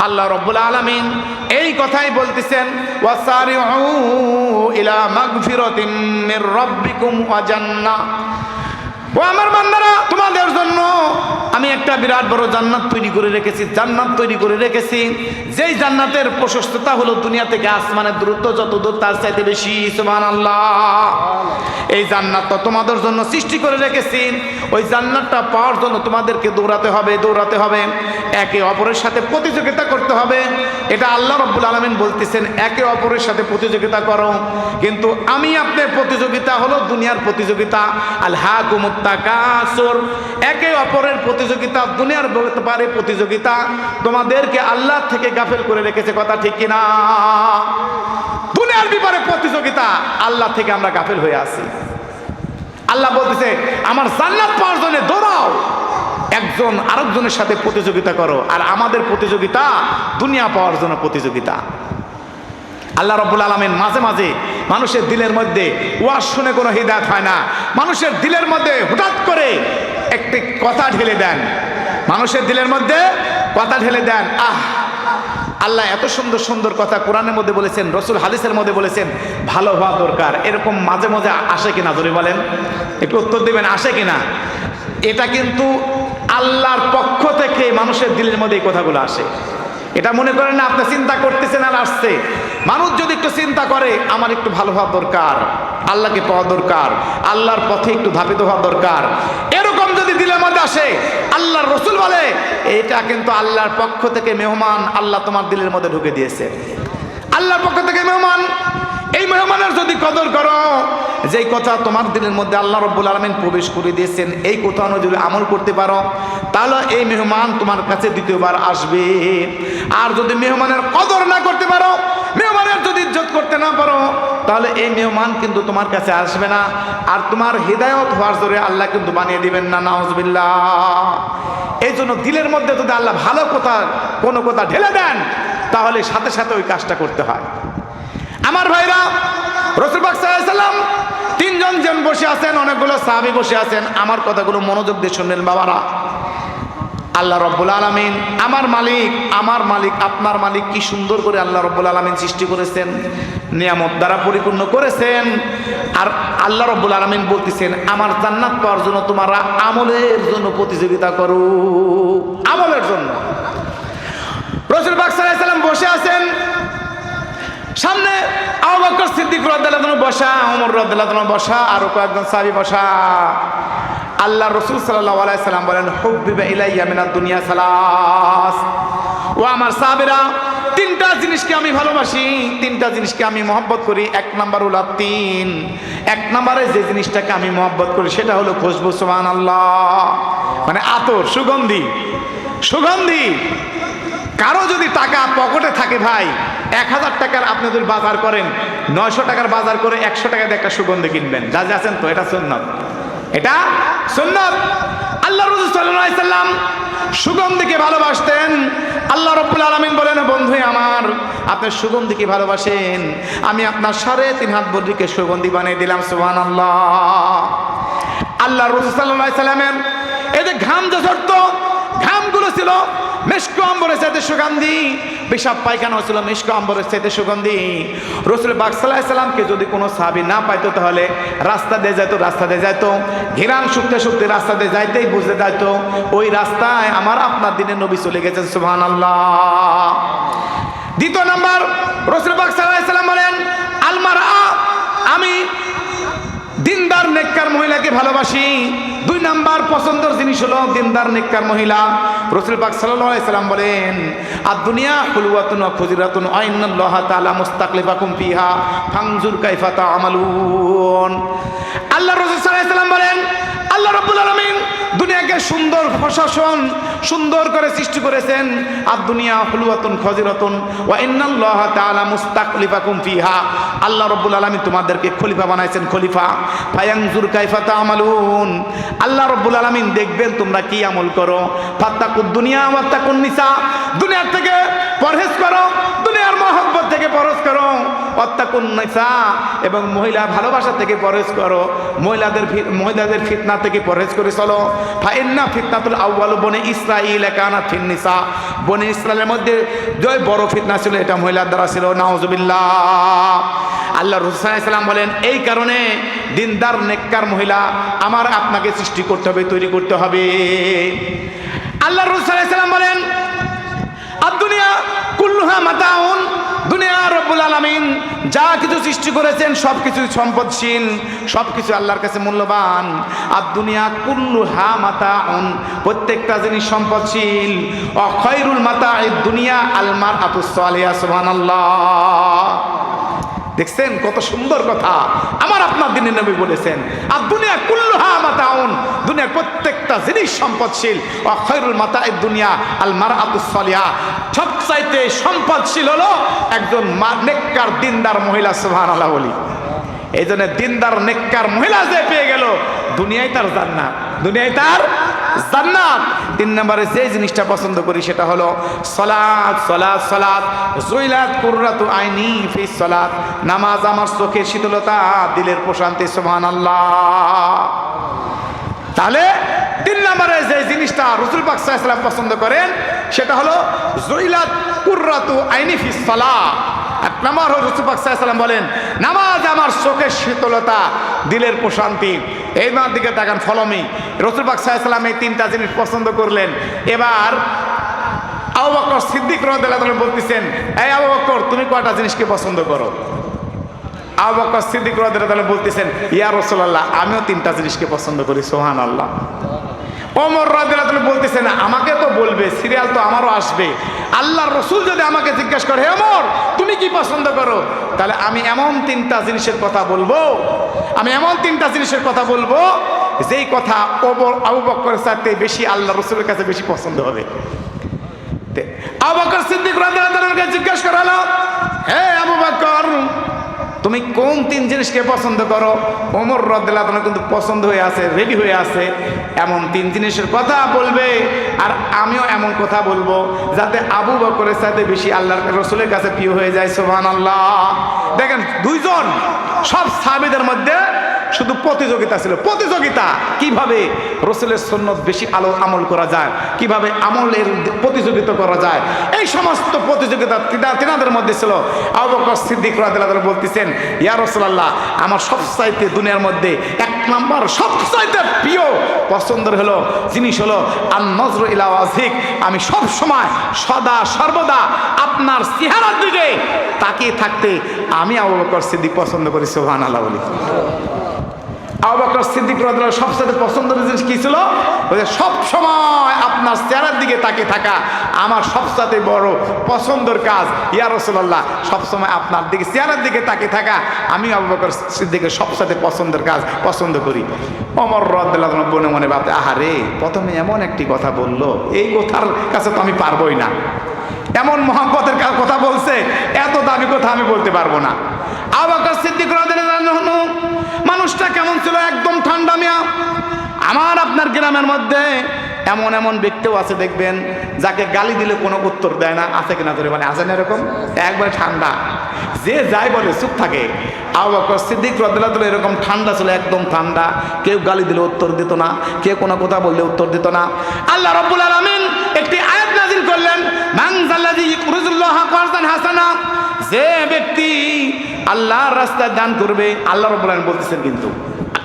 আল্লাহ রাব্বুল আলামিন এই কথাই বলতেছেন, ওয়াসারিউ ইলা মাগফিরাতিম মির রাব্বিকুম ওয়া জান্নাহ। ও আমার বান্দারা, তোমাদের জন্য আমি একটা বিরাট বড় জান্নাত তৈরি করে রেখেছি, জান্নাত তৈরি করে রেখেছি, যেই জান্নাতের প্রশস্ততা হলো দুনিয়া থেকে আসমানের দূরত্ব যত দূর তার চাইতে বেশি। সুবহানাল্লাহ। এই জান্নাতটা তোমাদের জন্য সৃষ্টি করে রেখেছি। ওই জান্নাতটা পাওয়ার জন্য তোমাদেরকে দৌড়াতে হবে, একে অপরের সাথে প্রতিযোগিতা করতে হবে। এটা আল্লাহ রাব্বুল আলামিন বলতেছেন, একে অপরের সাথে প্রতিযোগিতা করো। কিন্তু আমি আপনার প্রতিযোগিতা হলো দুনিয়ার প্রতিযোগিতা। আলহাকুমুত তাকাসুর, একে অপরের প্রতিযোগিতা, দুনিয়ার ব্যাপারে প্রতিযোগিতা তোমাদেরকে আল্লাহ থেকে গাফেল করে রেখেছে। কথা ঠিক কিনা? দুনিয়ার ব্যাপারে প্রতিযোগিতা, আল্লাহ থেকে আমরা গাফেল হয়ে আছি। আল্লাহ বলতেছে, আমার জান্নাত পাওয়ার জন্য দৌড়াও, একজন আরেকজনের সাথে প্রতিযোগিতা করো। আর আমাদের প্রতিযোগিতা দুনিয়া পাওয়ার জন্য প্রতিযোগিতা। আল্লাহ রাব্বুল আলামিন মাঝে মাঝে মানুষের দিলের মধ্যে ওয়াজ শুনে কোনো হিদায়াত হয় না, মানুষের দিলের মধ্যে হঠাৎ করে একটি কথা ঢেলে দেন, মানুষের দিলের মধ্যে কথা ঢেলে দেন। আল্লাহ এত সুন্দর সুন্দর কথা কোরআনের মধ্যে বলেছেন, রসুল হাদিসের মধ্যে বলেছেন, ভালো হওয়া দরকার। এরকম মাঝে মাঝে আসে কিনা ধরে বলেন, একটু উত্তর দেবেন, আসে কিনা? এটা কিন্তু আল্লাহর পক্ষ থেকে মানুষের দিলের মধ্যে এই কথাগুলো আসে। এটা মনে করেন না আপনি চিন্তা করতেছেন আর আসছে। মানুষ যদি একটু চিন্তা করে, আমার একটু ভালো হওয়া দরকার, আল্লাহকে পাওয়া দরকার, আল্লাহর পথে একটু ধাবিত হওয়া দরকার, এরকম যদি দিলের মধ্যে আসে, আল্লাহর রসুল বলে এটা কিন্তু আল্লাহর পক্ষ থেকে মেহমান আল্লাহ তোমার দিলের মধ্যে ঢুকে দিয়েছে। আল্লাহর পক্ষ থেকে মেহমান, এই মেহমানের যদি কদর করো, যেই কথা তোমার দিলের মধ্যে আল্লাহ রাব্বুল আলামিন প্রবেশ করে দিয়েছেন, এই কথা অনুযায়ী আমল করতে পারো, তাহলে এই মেহমান তোমার কাছে দ্বিতীয়বার আসবে। আর যদি মেহমানের কদর না করতে পারো, মেহমানের যদি ইজ্জত করতে না পারো, তাহলে এই মেহমান কিন্তু তোমার কাছে আসবে না। আর তোমার হিদায়াত হওয়ার জোরে আল্লাহ কিন্তু বানিয়ে দিবেন না, নাউজুবিল্লাহ। এই জন্য দিলের মধ্যে যদি আল্লাহ ভালো কথা কোনো কথা ঢেলে দেন, তাহলে সাথে সাথে ওই কাজটা করতে হয়। আমার ভাইরা, রাসূল পাক সাল্লাল্লাহু আলাইহি ওয়াসাল্লাম তিনজন জন বসে আছেন, অনেকগুলো সাহাবী বসে আছেন। আমার কথাগুলো মনোযোগ দিয়ে শুনলেন বাবারা। আল্লাহ রাব্বুল আলামিন, আমার মালিক আপনার মালিক, কি সুন্দর করে আল্লাহ রাব্বুল আলামিন সৃষ্টি করেছেন, নিয়ামত দ্বারা পরিপূর্ণ করেছেন। আর আল্লাহ রাব্বুল আলামিন বলতেছেন, আমার জান্নাত পাওয়ার জন্য তোমরা আমলের জন্য প্রতিযোগিতা করো, আমলের জন্য। রাসূল পাক সাল্লাল্লাহু আলাইহি ওয়াসাল্লাম বসে আছেন, সামনে আবু বকর সিদ্দিক রাদিয়াল্লাহু আনহু বসা, ওমর রাদিয়াল্লাহু আনহু বসা, আরো কয়েকজন সাহাবী বসা। আল্লাহ রাসূল সাল্লাল্লাহু আলাইহি সাল্লাম বলেন, হুব্বিবা ইলাইয়া মিনাদ দুনিয়া সালাস। ও আমার সাহাবীরা, তিনটা জিনিসকে আমি ভালোবাসি, তিনটা জিনিসকে আমি মহব্বত করি। এক নাম্বার হলো তিন, এক নম্বরে যে জিনিসটাকে আমি মহব্বত করি সেটা হলো খুশবু। সুবহানাল্লাহ। মানে আতর, সুগন্ধি। কারো যদি টাকা পকেটে থাকে ভাই, 1000 টাকার আপনি যদি বাজার করেন, 900 টাকার বাজার করে 100 টাকা দিয়ে একটা সুগন্ধি কিনবেন, যা আছেন তো, এটা সুন্নাত, এটা সুন্নাত। আল্লাহ রাসূল সাল্লাল্লাহু আলাইহি সাল্লাম সুগন্ধিকে ভালোবাসতেন। আল্লাহ রাব্বুল আলামিন বলেন, বন্ধু আমার, আপনি সুগন্ধিকে ভালোবাসেন, আমি আপনার 3.5 হাত বডিকে সুগন্ধি বানিয়ে দিলাম। সুবহানাল্লাহ। আল্লাহ রাসূল সাল্লাল্লাহু আলাইহি সাল্লামের এই যে ঘাম যে ঝরতো, ঘামগুলো ছিল মিশক আম্বরের চাইতে সুগন্ধি, পেশাব পায়খানা ছিল মিশক আম্বরের চাইতে সুগন্ধি। রাসূল পাক সাল্লাল্লাহু আলাইহি সাল্লামকে যদি কোনো সাহাবী না পাইতো, তাহলে রাস্তা দিয়ে যাইতো, ঘিরান শুকতে শুকতে রাস্তা দিয়ে যাইতেই বুঝতে যাইতো ওই রাস্তায় আমার আপনার দিনের নবী চলে গেছেন। সুবহানাল্লাহ। দ্বিতীয় নাম্বার, রাসূল পাক সাল্লাল্লাহু আলাইহি সাল্লাম বলেন, আল মারআ, আমি দিনদার নেককার মহিলাকে ভালোবাসি। 2 নাম্বার পছন্দের জিনিস হলো দিনদার নেককার মহিলা। রাসূল পাক সাল্লাল্লাহু আলাইহি সাল্লাম বলেন, আদ-দুনিয়া হুলওয়াতুন ওয়া খুজরাতুন ওয়া ইন্নাল্লাহা তাআলা মুস্তাকলিফাকুম ফিহা ফানজুর কাইফা তা'মালুন। আল্লাহ রাসূল সাল্লাল্লাহু আলাইহি সাল্লাম বলেন, আল্লাহ রাব্বুল আলামিন দুনিয়াকে সুন্দর প্রশাসন, সুন্দর করে সৃষ্টি করেছেন। আদ-দুনিয়া হুলওয়াতুন খুজরাতুন ওয়া ইন্নাল্লাহা তাআলা মুস্তাকলিফাকুম ফিহা, আল্লাহ রাব্বুল আলামিন তোমাদেরকে খলিফা বানাইছেন, খলিফা। ফায়ানজুর কাইফা তা'মালুন, আল্লাহ রাব্বুল আলামিন দেখবেন তোমরা কি আমল করো। ফাত্তাকুদ দুনিয়া ওয়াত্তাকুন নিসা, দুনিয়ার থেকে পরহেজ করো, দুনিয়ার মহব্বত থেকে পরহেজ করো। ওয়াত্তাকুন নিসা, এবং মহিলা ভালোবাসা থেকে পরহেজ করো, মহিলাদের ফিতনা থেকে পরহেজ করে চলো। ফাইন্না ফিতনাতুল আউয়ালু বনি ইসরাঈল কানাত ফিন নিসা, বনি ইসরায়েলের মধ্যে যে বড় ফিতনা ছিল এটা মহিলার দ্বারা ছিল। নাউজুবিল্লাহ। আল্লাহ রাসূল সাল্লাল্লাহু আলাইহি ওয়াসাল্লাম বলেন এই কারণে দিনদার নেককার মহিলা আমার আপনাকে সৃষ্টি করতে হবে, তৈরি করতে হবে। আল্লাহ রাসূল সাল্লাল্লাহু আলাইহি ওয়াসাল্লাম বলেন আদ-দুনিয়া কুল্লুহা মাতাউন, দুনিয়া রব্বুল আলামিন যা কিছু সৃষ্টি করেছেন সবকিছু সম্পদশীল, সবকিছু আল্লাহর কাছে মূল্যবান। আদ-দুনিয়া কুল্লুহা মাতাউন, প্রত্যেকটা জিনিস সম্পদশীল। ওয়া খায়রুল মাতাঈদ দুনিয়া আল মারআতুস সালিহা। সুবহানাল্লাহ। দেখছেন কত সুন্দর কথা আমার আপনার দিনের নবী বলেছেন। আর দুনিয়া কুল্লুহা মাতাউন, দুনিয়ার প্রত্যেকটা জিনিস সম্পদশীল। ওয়া খায়রুল মাতাঈদ দুনিয়া আল মারআতুস সালিহা, সবচাইতে সম্পদশীল হলো একজন নেককার দিনদার মহিলা। সুবহানাল্লাহ বলি। এই জন্য দিনদার নেককার মহিলা যে পেয়ে গেল দুনিয়ায় তার জান্নাত, দুনিয়ায় তার জান্নাত। 3 নম্বরে যে জিনিসটা পছন্দ করি সেটা হলো সালাত। সালাত সালাত জুইলাত কুররাতু আইনি ফি সালাত, নামাজ আমার চোখের শীতলতা, দিলের প্রশান্তি। সুবহানাল্লাহ। তাহলে 3 নম্বরে যে জিনিসটা রাসূল পাক সাল্লাল্লাহু আলাইহি ওয়াসাল্লাম পছন্দ করেন সেটা হলো জুইলাত কুররাতু আইনি ফি সালাত। 1 নম্বর রাসূল পাক সাল্লাল্লাহু আলাইহি ওয়াসাল্লাম বলেন নামাজ আমার চোখের শীতলতা, দিলের প্রশান্তি। এই মার দিকে তাকান, ফলমি। রাসূল পাক সাল্লাল্লাহু আলাইহি ওয়াসাল্লাম এই 3টা জিনিস পছন্দ করলেন। এবার আবু বকর সিদ্দিক রাদিয়াল্লাহু আনহু বলতেছেন এই আবু বকর তুমি কয়টা জিনিসকে পছন্দ করো? আবু বকর সিদ্দিক রাদিয়াল্লাহু আনহু বলতেছেন ইয়া রাসূলুল্লাহ আমিও 3টা জিনিসকে পছন্দ করি। সুবহানাল্লাহ। ওমর রাদিয়াল্লাহু আনহু বলতেছেন আমাকে তো বলবে, সিরিয়াল তো আমারও আসবে। আল্লাহর রাসূল যদি আমাকে জিজ্ঞাসা করে হে ওমর তুমি কি পছন্দ করো, তাহলে আমি এমন 3টা জিনিসের কথা বলবো, আমি এমন 3টা জিনিসের কথা বলবো যেই কথা আবু বকরের চাইতে বেশি আল্লাহর রাসূলের কাছে বেশি পছন্দ হবে। আবু বকর সিদ্দিক রাদিয়াল্লাহু আনহুকে জিজ্ঞাসা করা হলো হে আবু বকর তুমি কোন 3 জিনিসকে পছন্দ করো? ওমর রাদিয়াল্লাহু আনহু কিন্তু পছন্দ হয়ে আছে, রেডি হয়ে আছে, এমন 3 জিনিসের কথা বলবে আর আমিও এমন কথা বলবো যাতে আবু বকরের সাথে বেশি আল্লাহর রাসূলের কাছে প্রিয় হয়ে যায়। সুবহানাল্লাহ। দেখেন দুইজন সব সাহাবীদের মধ্যে শুধু প্রতিযোগিতা ছিল, প্রতিযোগিতা কিভাবে রাসূলের সুন্নাত বেশি আমল করা যায়, কিভাবে আমলের প্রতিযোগিতা করা যায়, এই সমস্ত প্রতিযোগিতা তিনাদের মধ্যে ছিল। আবু বকর সিদ্দিক রাদিয়াল্লাহু আনহু বলতেছেন ইয়া রাসূলুল্লাহ আমার সবচাইতে দুনিয়ার মধ্যে 1 নম্বর সবচাইতে প্রিয় পছন্দের হলো জিনিস হলো আন-নজরু ইলা ওয়াজহিক, আমি সব সময় সদা সর্বদা আপনার চেহারার দিকে তাকিয়ে থাকতে আমি আবু বকর সিদ্দিক পছন্দ করি। সুবহানাল্লাহ বলি। আবু বকর সিদ্দিক রাদিয়াল্লাহু আনহু সবচেয়ে পছন্দের জিনিস কি ছিল? সব সময় আপনার চেহারার দিকে তাকিয়ে থাকা আমার সবচেয়ে বড় পছন্দের কাজ। ইয়া রাসূলুল্লাহ সব সময় আপনার দিকে চেহারার দিকে তাকিয়ে থাকা আমি আবু বকর সিদ্দিকের সবচেয়ে পছন্দের কাজ পছন্দ করি। ওমর রাদিয়াল্লাহু আনহু মনে মনে ভাবতে আহারে প্রথমে এমন একটি কথা বললো, এই কথার কাছে তো আমি পারবোই না, এমন মহব্বতের কথা বলছে, এত দামি কথা আমি বলতে পারবো না। আবু বকর সিদ্দিক রাদিয়াল্লাহু আনহু মানুষটা কেমন ছিল? একদম ঠান্ডা মিয়া। আমার আপনার গ্রামের মধ্যে এমন এমন ব্যক্তিও আছে দেখবেন যাকে গালি দিলে কোনো উত্তর দেয় না, আছে কিনা ধরে মানে আছে না এরকম, একবারে ঠান্ডা, যে যাই বলে চুপ থাকে। আবু বকর সিদ্দিক রাদিয়াল্লাহু আনহু এরকম ঠান্ডা ছিল, একদম ঠান্ডা, কেউ গালি দিলে উত্তর দিত না, কেউ কোনো কথা বললে উত্তর দিত না। আল্লাহ রাব্বুল আলামিন একটি আয়াত নাযিল করলেন মান যাল্লাযী ইউকরিজুল্লাহা কারযান হাসানা, যে ব্যক্তি আল্লাহর রাস্তায় দান করবে, আল্লাহ রাব্বুল আলামিন বলতেছেন কিন্তু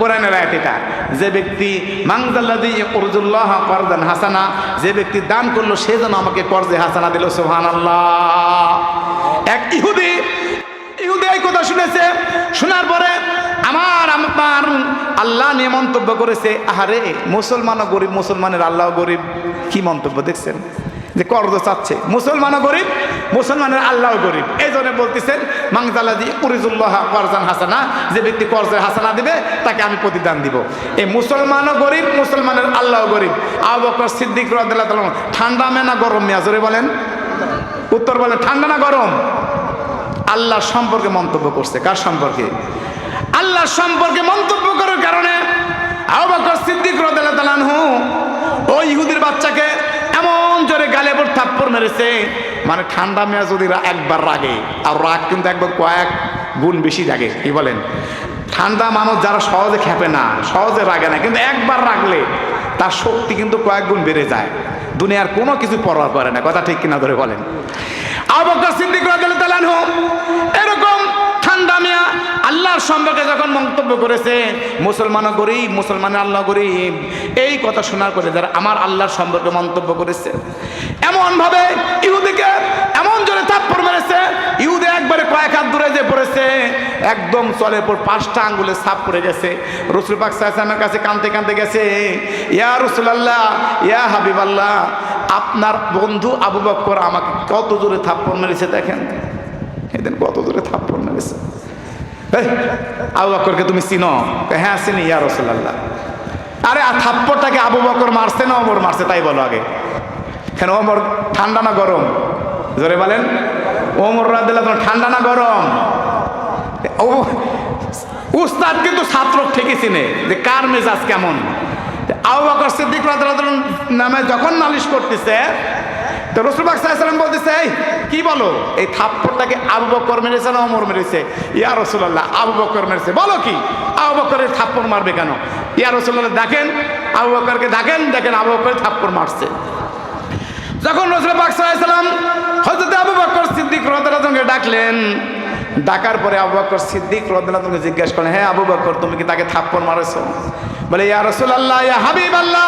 কোরআনের আয়াত এটা, যে ব্যক্তি মান যাল্লাযী ইউকরিজুল্লাহা কারযান হাসানা, যে ব্যক্তি দান করলো সে যেন আমাকে কর্জে হাসানা দিল। সুবহানাল্লাহ। এক ইহুদি এই কথা শুনেছে, শোনার পরে আমার আপনার আল্লাহ নিয়ে মন্তব্য করেছে আহারে মুসলমানও গরিব, মুসলমানের আল্লাহও গরিব। কি মন্তব্য দেখছেন যে কর্জ চাচ্ছে, মুসলমানও গরিব, মুসলমানের আল্লাহও গরিব। এই জন্য বলতেছেন মান যাল্লাযী ইউকরিজুল্লাহা কারযান হাসানা, যে ব্যক্তি কর্জের হাসানা দিবে তাকে আমি প্রতিদান দিব। এই মুসলমানও গরিব, মুসলমানের আল্লাহও গরিব। আবু বকর সিদ্দিক রাদিয়াল্লাহু আনহু ঠান্ডা মে না গরম মিয়া জোরে বলেন, উত্তর বলেন ঠান্ডা না গরম? আল্লাহর সম্পর্কে মন্তব্য করছে। কার সম্পর্কে? আল্লাহর সম্পর্কে মন্তব্য করার কারণে আবু বকর সিদ্দিক রাদিয়াল্লাহু আনহু ওই ইহুদির বাচ্চাকে এমন জোরে গালে থাপ্পড় মেরেছে, মানে ঠান্ডা মেয়া যদি একবার রাগে, আর রাগ কিন্তু একবার কয়েক গুণ বেশি জাগে। কি বলেন? ঠান্ডা মানুষ যারা সহজে খেপে না, সহজে রাগে না, কিন্তু একবার রাগলে তার শক্তি কিন্তু কয়েক গুণ বেড়ে যায়, দুনিয়ার কোনো কিছু পরোয়া করে না। কথা ঠিক কিনা ধরে বলেন? আবু বকর সিদ্দিক রাদিয়াল্লাহু তাআলা আনহু এরকম ঠান্ডা মিয়া আল্লাহর সম্পর্কে যখন মন্তব্য করেছে, মুসলমানও গরিব, মুসলমানের আল্লাহ গরিব, এই কথা শোনার পরে যারা আমার আল্লাহর সম্পর্কে মন্তব্য করেছে, এমনভাবে ইহুদিকে এমন জোরে থাপ্পড় মেরেছে, ইহুদি একবারে কয়েক হাত দূরে যে পড়েছে, একদম চলের পর 5টা আঙ্গুলে ছাপ পড়ে গেছে। রাসূল পাক সাল্লাল্লাহু আলাইহি ওয়াসাল্লামের কাছে কাঁদতে কাঁদতে গেছে, ইয়া রাসূলুল্লাহ, ইয়া হাবিবাল্লাহ, আপনার বন্ধু আবু বকর আমাকে কত জোরে থাপ্পড় মেরেছে, দেখেন এদিন কত জোরে থাপ্পড় মেরেছে। আবু বকরকে তুমি চিনো? হ্যাঁ চিনি ইয়া রাসূলুল্লাহ। আরে থাপ্পড়টাকে আবু বকর মারছে না ওমর মারছে তাই বলো আগে। কেন ওমর ঠান্ডা না গরম? জোরে বলেন। ওমর রাদিয়াল্লাহু আনহু ঠান্ডা না গরম? উস্তাদ কিন্তু ছাত্র ঠিকই চিনে যে কার মেজাজ কেমন। আবু বকর সিদ্দিক রাদিয়াল্লাহু আনহু নামে যখন নালিশ করতেছে, তো রাসূল পাক সাল্লাল্লাহু আলাইহি ওয়াসাল্লাম বলতেছে, এই কি বলো, এই থাপ্পড়টাকে আবু বকর মেরেছে না ওমর মেরেছে? ইয়া রাসূলুল্লাহ, আবু বকর মেরেছে। বলো কি, আবু বকরের থাপ্পড় মারবে কেন? ইয়া রাসূলুল্লাহ, দেখেন আবু বকরকে দেখেন, দেখেন আবু বকর থাপ্পড় মারছে। যখন রাসূল পাক সাল্লাল্লাহু আলাইহি ওয়াসাল্লাম হযরত আবু বকর সিদ্দিক রাদিয়াল্লাহু আনহুকে ডাকলেন, ডাকার পরে আবু বকর সিদ্দিক রাদিয়াল্লাহু আনহুকে জিজ্ঞাসা করলেন, হ্যাঁ আবু বকর, তুমি কি তাকে থাপ্পড় মারেছো? বলে, ইয়া রাসূলুল্লাহ, ইয়া হাবিবাল্লাহ,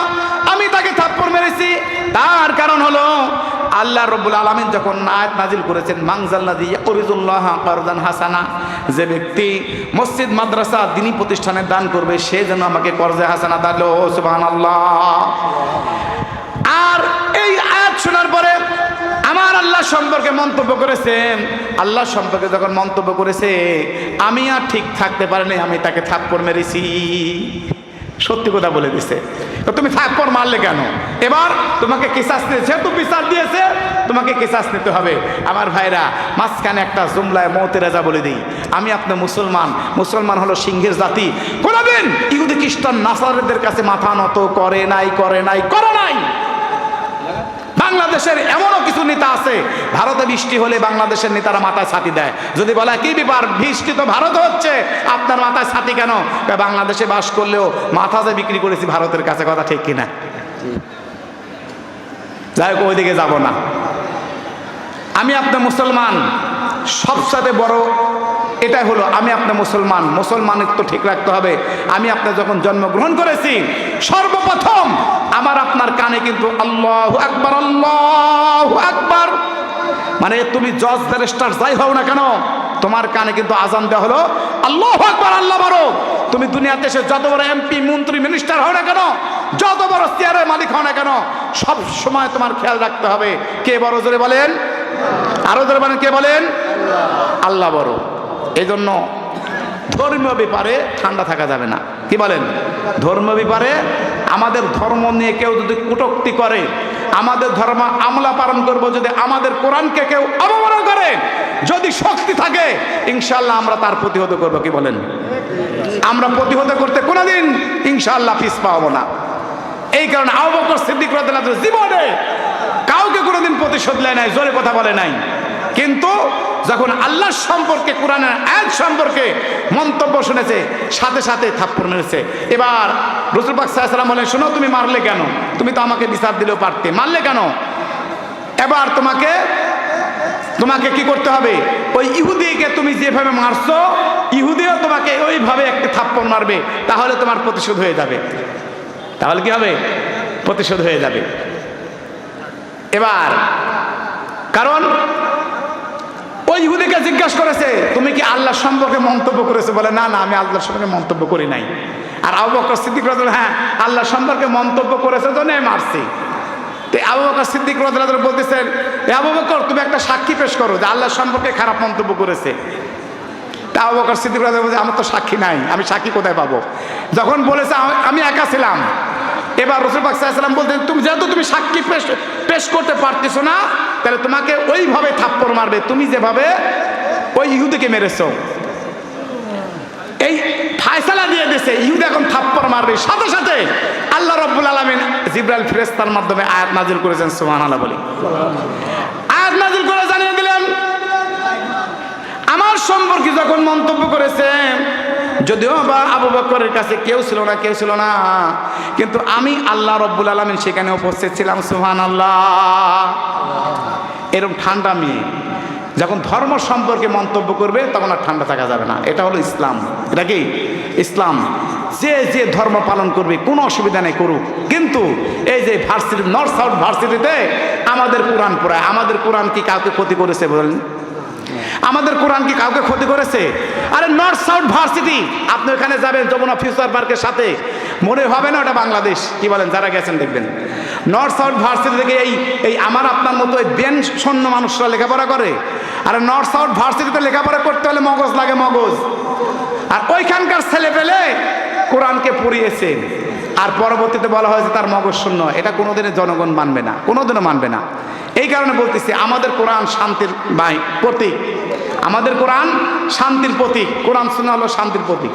আমি তাকে থাপ্পড় মেরেছি। তার কারণ হলো আল্লাহ রাব্বুল আলামিন যখন আয়াত নাজিল করেছেন, মানজাল্লাযী ইয়াকরিজুল্লাহ কারদান হাসানা, যে ব্যক্তি মসজিদ মাদ্রাসা দ্বীনি প্রতিষ্ঠানে দান করবে সে যেন আমাকে কর্জে হাসানা দিল। সুবহানাল্লাহ। আর এই আয়াত শোনার পরে আমার আল্লাহ সম্পর্কে মন্তব্য করেছে, আল্লাহ সম্পর্কে যখন মন্তব্য করেছে আমি আর ঠিক থাকতে পারিনি, আমি তাকে থাপ্পড় মেরেছি। সত্যি কথা বলে দিছে। তুমি থাপ্পড় মারলে কেন? এবার তোমাকে কিসাস নিতে, যেহেতু বিচার দিয়েছে তোমাকে কিসাস নিতে হবে। আমার ভাইরা, মাঝখানে একটা জুমলায় মওতেরাজা বলে দিই, আমি আপনি মুসলমান, মুসলমান হলো সিংহের জাতি। কোনদিন ইহুদি খ্রিস্টান নাসারাদের কাছে মাথা নত করে নাই, করে নাই, করে নাই। বাংলাদেশের এমনও কিছু নেতা আছে, ভারতে বৃষ্টি হলে বাংলাদেশের নেতারা মাথায় ছাতি দেয়। যদি বলে কি ব্যাপার, বৃষ্টি তো ভারত হচ্ছে, আপনার মাথায় ছাতি কেন? বাংলাদেশে বাস করলেও মাথা যে বিক্রি করেছি ভারতের কাছে। কথা ঠিক কিনা? যাই হোক, ওইদিকে যাব না। আমি আপনার মুসলমান, সবসাথে বড় এটাই হলো আমি আপনার মুসলমান। মুসলমানের তো ঠিক রাখতে হবে। আমি আপনার যখন জন্মগ্রহণ করেছি, সর্বপ্রথম আমার আপনার কানে কিন্তু আল্লাহু আকবার, আল্লাহু আকবার, মানে তুমি জজ ব্যারিস্টার যাই হও না কেন, তোমার কানে কিন্তু আজান দেওয়া হলো আল্লাহু আকবার, আল্লাহ বড়। তুমি দুনিয়াতে এসে যত বড় এমপি, মন্ত্রী, মিনিস্টার হও না কেন, যত বড় চেয়ারের মালিক হও না কেন, সব সময় তোমার খেয়াল রাখতে হবে কে বড়। জোরে বলেন, আরো জোরে বলেন, কে বলেন? আল্লাহ বড়। এই জন্য ধর্মীয় ব্যাপারে ঠান্ডা থাকা যাবে না। কি বলেন? ধর্মীয় ব্যাপারে আমাদের ধর্ম নিয়ে কেউ যদি কটূক্তি করে, আমাদের ধর্ম আমলা পালন করবো। যদি আমাদের কোরআনকে কেউ অবমাননা করে, যদি শক্তি থাকে, ইনশাআল্লাহ আমরা তার প্রতিহত করবো। কি বলেন? আমরা প্রতিহত করতে কোনোদিন ইনশাআল্লাহ পিছ পাবো না। এই কারণে আবু বকর সিদ্দিক রাদিয়াল্লাহু আনহু জীবনে কাউকে কোনোদিন প্রতিশোধ নেয় নাই, জোরে কথা বলে নাই। কিন্তু যখন আল্লাহ সম্পর্কে, কোরআনের আয়াত সম্পর্কে মন্তব্য শুনেছে, সাথে সাথে থাপ্পড় মেরেছে। এবার রাসূল পাক সাল্লাল্লাহু আলাইহি ওয়াসাল্লাম বলেন, শোনো, তুমি মারলে কেন? তুমি তো আমাকে বিচার দিলেও পারতে, মারলে কেন? এবার তোমাকে কি করতে হবে? ওই ইহুদিকে তুমি যেভাবে মারছো, ইহুদিও তোমাকে ওইভাবে একটা থাপ্পড় মারবে, তাহলে তোমার প্রতিশোধ হয়ে যাবে। তাহলে কি হবে? প্রতিশোধ হয়ে যাবে। এবার কারণ ওই ইহুদিকে জিজ্ঞাসা করেছে, তুমি কি আল্লাহ সম্পর্কে মন্তব্য করেছো? বলে, না না, আমি আল্লাহ সম্পর্কে মন্তব্য করি নাই। আর আবু বকর সিদ্দিক রাদিয়াল্লাহু আনহু, হ্যাঁ আল্লাহ সম্পর্কে মন্তব্য করেছে জন্য মারছি। তো আবু বকর সিদ্দিক রাদিয়াল্লাহু আনহু বলতেছেন, আবু বকর, তুমি একটা সাক্ষী পেশ করো যে আল্লাহ সম্পর্কে খারাপ মন্তব্য করেছে। তা আবু বকর সিদ্দিক রাদিয়াল্লাহু আনহু বলছে, আমার তো সাক্ষী নাই, আমি সাক্ষী কোথায় পাবো? যখন বলেছে আমি একা ছিলাম, এবার রাসূল পাক সাল্লাল্লাহু আলাইহি ওয়াসাল্লাম বলতেন, তুমি যেহেতু তুমি সাক্ষী পেশ করতে পারতেছো না, তাহলে তোমাকে ওইভাবে থাপ্পড় মারবে তুমি যেভাবে ওই ইহুদিকে মেরেছো। এই ফায়সালা দিয়ে দিয়েছে, ইহুদি এখন থাপ্পড় মারবে। সাথে সাথে আল্লাহ রাব্বুল আলামিন জিবরাইল ফেরেশতার মাধ্যমে আয়াত নাজিল করেছেন। সুবহানাল্লাহ বলি। আয়াত নাজিল করে জানিয়ে দিলেন, আমার সম্পর্কে যখন মন্তব্য করেছে, যদিও বা আবু বকরের কাছে কেউ ছিল না, কিন্তু আমি আল্লাহ রব্বুল আলামিন সেখানে উপস্থিত ছিলাম। সুবহানাল্লাহ। এরকম ঠান্ডা মেয়ে যখন ধর্ম সম্পর্কে মন্তব্য করবে তখন আর ঠান্ডা থাকা যাবে না। এটা হলো ইসলাম। এটা কি ইসলাম? যে ধর্ম পালন করবে কোনো অসুবিধা নেই, করুক। কিন্তু এই যে ভার্সিটি, নর্থ সাউথ ভার্সিটিতে আমাদের কোরআন পড়ায়, আমাদের কোরআন কি কাউকে ক্ষতি করেছে বলেন? আমাদের কোরআন কি কাউকে ক্ষতি করেছে? আরে নর্থ সাউথ ভার্সিটি, আপনি ওখানে যাবেন যমুনা ফিউচার পার্কের সাথে, মনে হবে না ওটা বাংলাদেশ? কি বলেন? যারা গেছেন দেখবেন নর্থ সাউথ ভার্সিটি থেকে এই আমার আপনার মতো এই বেন শূন্য মানুষরা লেখাপড়া করে। আর নর্থ সাউথ ভার্সিটিতে লেখাপড়া করতে হলে মগজ লাগে, মগজ। আর ওইখানকার ছেলে পেলে কোরআনকে পড়িয়েছে, আর পরবর্তীতে বলা হয়েছে তার মগজ শূন্য। এটা কোনোদিনই জনগণ মানবে না, কোনোদিনও মানবে না। এই কারণে বলতেছি, আমাদের কোরআন শান্তির প্রতীক, আমাদের কোরআন শান্তির প্রতীক, কোরআন সুন্নাহ হলো শান্তির প্রতীক।